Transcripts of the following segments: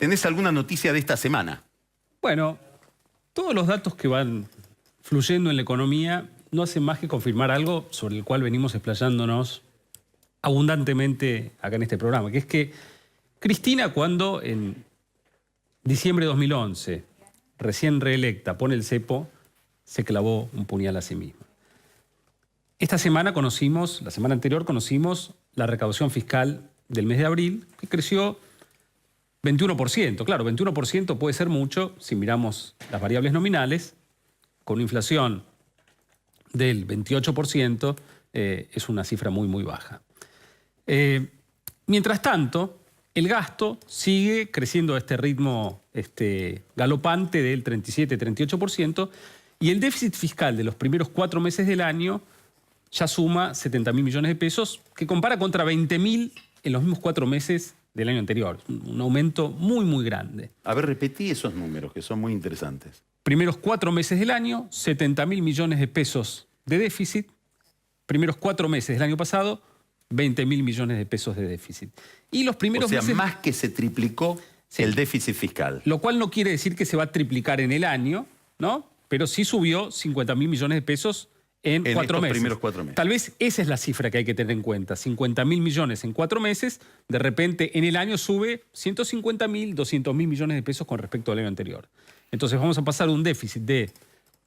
¿Tenés alguna noticia de esta semana? Bueno, todos los datos que van fluyendo en la economía no hacen más que confirmar algo sobre el cual venimos explayándonos abundantemente acá en este programa, que es que Cristina, cuando en diciembre de 2011, recién reelecta, pone el cepo, se clavó un puñal a sí misma. Esta semana conocimos, la semana anterior conocimos la recaudación fiscal del mes de abril, que creció 21%. Claro, 21% puede ser mucho si miramos las variables nominales. Con una inflación del 28% es una cifra muy, muy baja. Mientras tanto, el gasto sigue creciendo a este ritmo galopante del 37-38% y el déficit fiscal de los primeros 4 meses del año ya suma 70.000 millones de pesos, que compara contra 20.000 en los mismos 4 meses del año anterior. Un aumento muy, muy grande. A ver, repetí esos números, que son muy interesantes. Primeros 4 meses del año, 70.000 millones de pesos de déficit. Primeros 4 meses del año pasado, 20.000 millones de pesos de déficit. Y los primeros meses, más que se triplicó el déficit fiscal. Lo cual no quiere decir que se va a triplicar en el año, ¿no? Pero sí subió 50.000 millones de pesos en 4 meses. Primeros 4 meses. Tal vez esa es la cifra que hay que tener en cuenta. 50.000 millones en 4 meses, de repente en el año sube 150.000, 200.000 millones de pesos con respecto al año anterior. Entonces vamos a pasar de un déficit de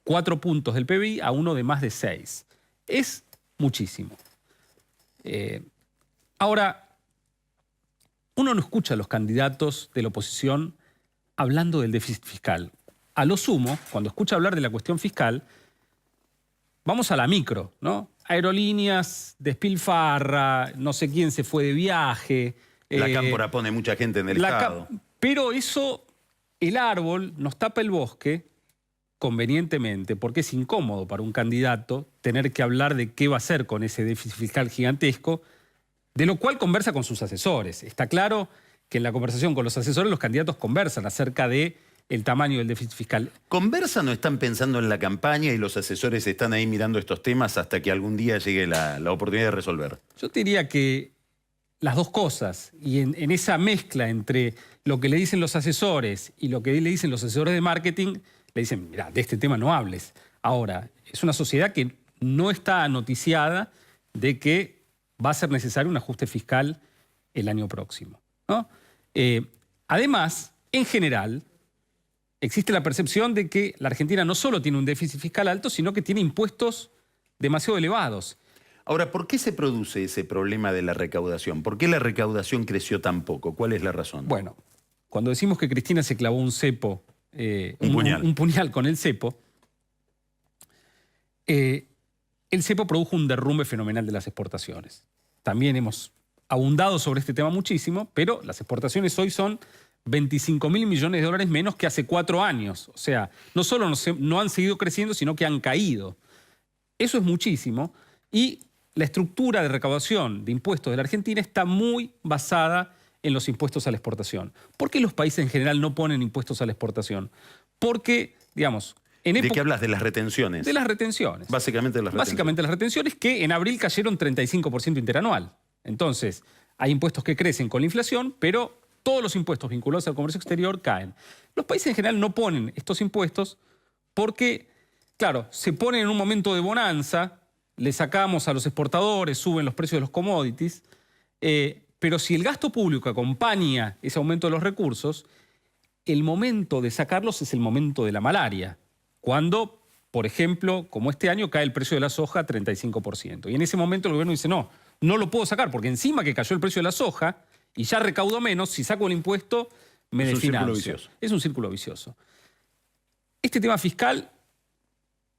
4 puntos del PBI a uno de más de 6. Es muchísimo. Ahora, uno no escucha a los candidatos de la oposición hablando del déficit fiscal. A lo sumo, cuando escucha hablar de la cuestión fiscal, vamos a la micro, ¿no? Aerolíneas, despilfarra, no sé quién se fue de viaje. La cámpora pone mucha gente en el Estado. Pero eso, el árbol nos tapa el bosque convenientemente, porque es incómodo para un candidato tener que hablar de qué va a hacer con ese déficit fiscal gigantesco, de lo cual conversa con sus asesores. Está claro que en la conversación con los asesores los candidatos conversan acerca de el tamaño del déficit fiscal. ¿Conversan o están pensando en la campaña y los asesores están ahí mirando estos temas hasta que algún día llegue la oportunidad de resolver? Yo te diría que las dos cosas, y en esa mezcla entre lo que le dicen los asesores y lo que le dicen los asesores de marketing, le dicen, mira, de este tema no hables. Ahora, es una sociedad que no está noticiada de que va a ser necesario un ajuste fiscal el año próximo, ¿no? Además, en general, existe la percepción de que la Argentina no solo tiene un déficit fiscal alto, sino que tiene impuestos demasiado elevados. Ahora, ¿por qué se produce ese problema de la recaudación? ¿Por qué la recaudación creció tan poco? ¿Cuál es la razón? Bueno, cuando decimos que Cristina se clavó un cepo, un puñal con el cepo, el cepo produjo un derrumbe fenomenal de las exportaciones. También hemos abundado sobre este tema muchísimo, pero las exportaciones hoy son 25.000 millones de dólares menos que hace 4 años. O sea, no solo no han seguido creciendo, sino que han caído. Eso es muchísimo. Y la estructura de recaudación de impuestos de la Argentina está muy basada en los impuestos a la exportación. ¿Por qué los países en general no ponen impuestos a la exportación? Porque, digamos, ¿De qué hablas? ¿De las retenciones? De las retenciones. Básicamente de las retenciones. Básicamente las retenciones, que en abril cayeron 35% interanual. Entonces, hay impuestos que crecen con la inflación, pero todos los impuestos vinculados al comercio exterior caen. Los países en general no ponen estos impuestos porque, claro, se ponen en un momento de bonanza, le sacamos a los exportadores, suben los precios de los commodities, pero si el gasto público acompaña ese aumento de los recursos, el momento de sacarlos es el momento de la malaria, cuando, por ejemplo, como este año, cae el precio de la soja 35%. Y en ese momento el gobierno dice, no lo puedo sacar, porque encima que cayó el precio de la soja y ya recaudo menos, si saco el impuesto, me desfinancio. Es un círculo vicioso. Es un círculo vicioso. Este tema fiscal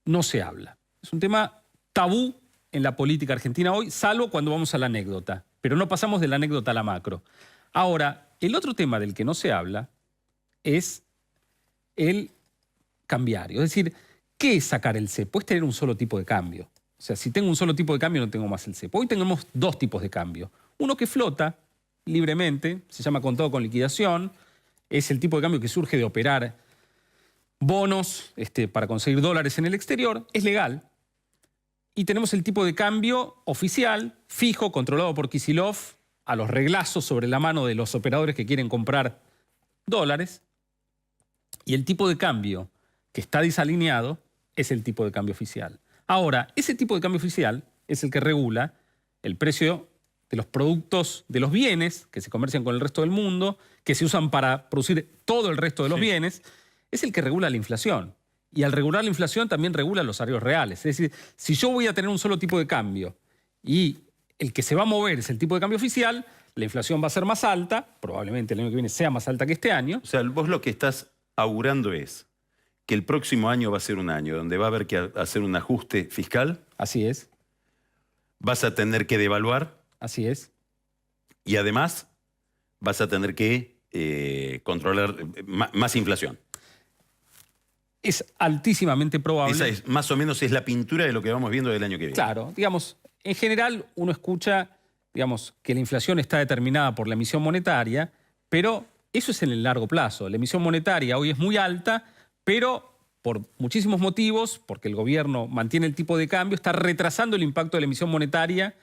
no se habla. Es un tema tabú en la política argentina hoy, salvo cuando vamos a la anécdota. Pero no pasamos de la anécdota a la macro. Ahora, el otro tema del que no se habla es el cambiario. Es decir, ¿qué es sacar el cepo? Es tener un solo tipo de cambio. O sea, si tengo un solo tipo de cambio, no tengo más el cepo. Hoy tenemos 2 tipos de cambio. Uno que flota libremente, se llama contado con liquidación, es el tipo de cambio que surge de operar bonos para conseguir dólares en el exterior, es legal. Y tenemos el tipo de cambio oficial, fijo, controlado por Kicillof, a los reglazos sobre la mano de los operadores que quieren comprar dólares y el tipo de cambio que está desalineado es el tipo de cambio oficial. Ahora, ese tipo de cambio oficial es el que regula el precio de los productos, de los bienes que se comercian con el resto del mundo, que se usan para producir todo el resto de los bienes, es el que regula la inflación. Y al regular la inflación también regula los salarios reales. Es decir, si yo voy a tener un solo tipo de cambio y el que se va a mover es el tipo de cambio oficial, la inflación va a ser más alta, probablemente el año que viene sea más alta que este año. O sea, vos lo que estás augurando es que el próximo año va a ser un año donde va a haber que hacer un ajuste fiscal. Así es. Vas a tener que devaluar. Así es. Y además vas a tener que controlar más inflación. Es altísimamente probable. Esa es, más o menos es la pintura de lo que vamos viendo del año que viene. Claro, digamos, en general uno escucha, digamos, que la inflación está determinada por la emisión monetaria, pero eso es en el largo plazo. La emisión monetaria hoy es muy alta, pero por muchísimos motivos, porque el gobierno mantiene el tipo de cambio, está retrasando el impacto de la emisión monetaria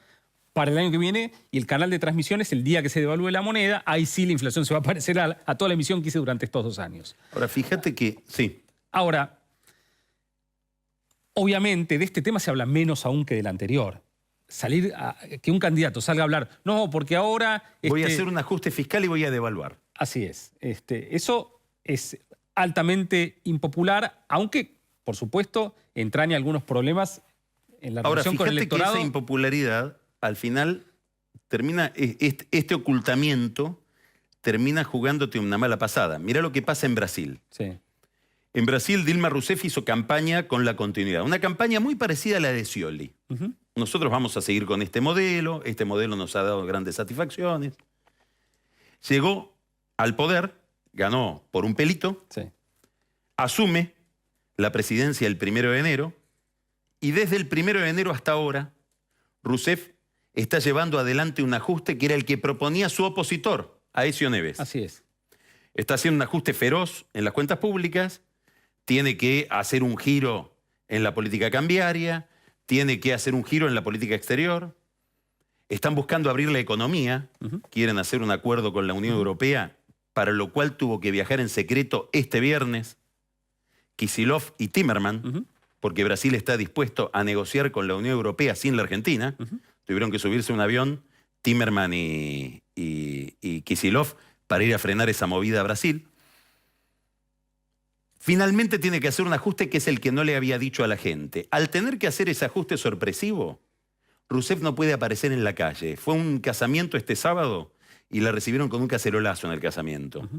para el año que viene, y el canal de transmisión es el día que se devalúe la moneda. Ahí sí la inflación se va a parecer a toda la emisión que hice durante estos 2 años. Ahora, fíjate que, sí. Ahora, obviamente de este tema se habla menos aún que del anterior. Que un candidato salga a hablar, no, porque ahora... Voy a hacer un ajuste fiscal y voy a devaluar. Así es. Eso es altamente impopular, aunque, por supuesto, entraña algunos problemas en la relación con el electorado. Ahora, fíjate que esa impopularidad, al final, termina, este ocultamiento termina jugándote una mala pasada. Mirá lo que pasa en Brasil. Sí. En Brasil, Dilma Rousseff hizo campaña con la continuidad. Una campaña muy parecida a la de Scioli. Nosotros vamos a seguir con este modelo nos ha dado grandes satisfacciones. Llegó al poder, ganó por un pelito, asume la presidencia el 1 de enero, y desde el 1 de enero hasta ahora, Rousseff está llevando adelante un ajuste que era el que proponía su opositor, Aécio Neves. Así es. Está haciendo un ajuste feroz en las cuentas públicas, tiene que hacer un giro en la política cambiaria, tiene que hacer un giro en la política exterior. Están buscando abrir la economía, quieren hacer un acuerdo con la Unión Europea, para lo cual tuvo que viajar en secreto este viernes Kicillof y Timerman, porque Brasil está dispuesto a negociar con la Unión Europea sin la Argentina. Tuvieron que subirse a un avión, Timerman y Kicillof, para ir a frenar esa movida a Brasil. Finalmente tiene que hacer un ajuste que es el que no le había dicho a la gente. Al tener que hacer ese ajuste sorpresivo, Rousseff no puede aparecer en la calle. Fue un casamiento este sábado y la recibieron con un cacerolazo en el casamiento.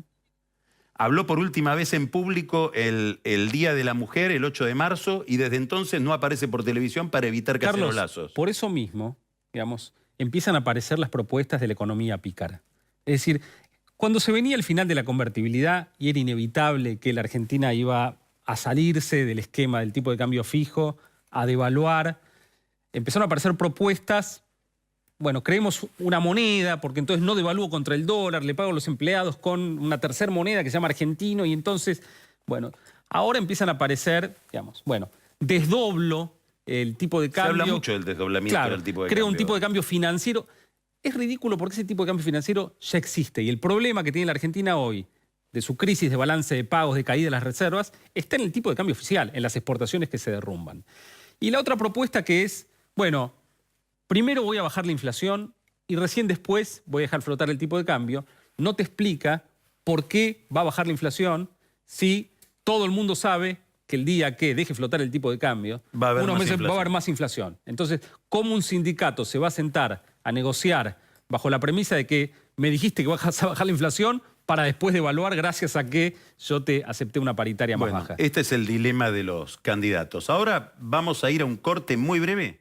Habló por última vez en público el Día de la Mujer, el 8 de marzo, y desde entonces no aparece por televisión para evitar cacerolazos. Carlos, por eso mismo, digamos, empiezan a aparecer las propuestas de la economía pícara. Es decir, cuando se venía el final de la convertibilidad y era inevitable que la Argentina iba a salirse del esquema del tipo de cambio fijo, a devaluar, empezaron a aparecer propuestas, bueno, creemos una moneda, porque entonces no devalúo contra el dólar, le pago a los empleados con una tercera moneda que se llama argentino, y entonces, bueno, ahora empiezan a aparecer, digamos, bueno, desdoblo el tipo de cambio. Se habla mucho del desdoblamiento del tipo de cambio. Creo un tipo de cambio financiero. Es ridículo porque ese tipo de cambio financiero ya existe, y el problema que tiene la Argentina hoy, de su crisis de balance de pagos, de caída de las reservas, está en el tipo de cambio oficial, en las exportaciones que se derrumban. Y la otra propuesta que es, bueno, primero voy a bajar la inflación y recién después voy a dejar flotar el tipo de cambio, no te explica por qué va a bajar la inflación si todo el mundo sabe que el día que deje flotar el tipo de cambio, unos meses va a haber más inflación. Entonces, ¿cómo un sindicato se va a sentar a negociar bajo la premisa de que me dijiste que vas a bajar la inflación para después devaluar gracias a que yo te acepté una paritaria más baja? Este es el dilema de los candidatos. Ahora vamos a ir a un corte muy breve